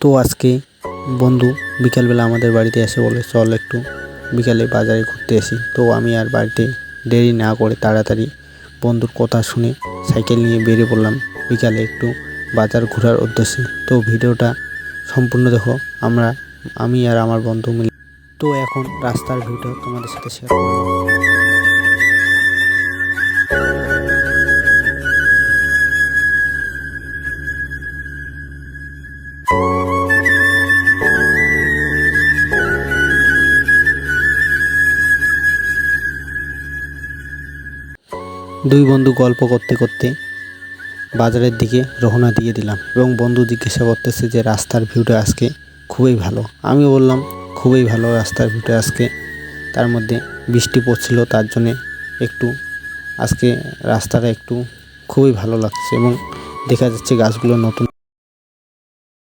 তো আজকে বন্ধু বিকালবেলা আমাদের বাড়িতে এসে বলে চল একটু বিকালে বাজারে ঘুরতে আসি। তো আমি আর বাড়িতে দেরি না করে তাড়াতাড়ি বন্ধুর কথা শুনে সাইকেল নিয়ে বেরিয়ে পড়লাম বিকালে একটু বাজার ঘোরার উদ্দেশ্যে। তো ভিডিওটা সম্পূর্ণ দেখো, আমি আর আমার বন্ধু মিলে। তো এখন রাস্তার ভিউটা তোমাদের সাথে শেয়ার করলাম। দুই বন্ধু গল্প করতে করতে বাজারের দিকে রওনা দিয়ে দিলাম এবং বন্ধু জিজ্ঞাসা করতেছে যে রাস্তার ভিউটা আজকে খুবই ভালো। আমি বললাম খুবই ভালো রাস্তার ভিউটা আজকে। তার মধ্যে বৃষ্টি পড়ছিল, তার জন্যে একটু আজকে রাস্তাটা একটু খুবই ভালো লাগছে এবং দেখা যাচ্ছে গাছগুলো নতুন।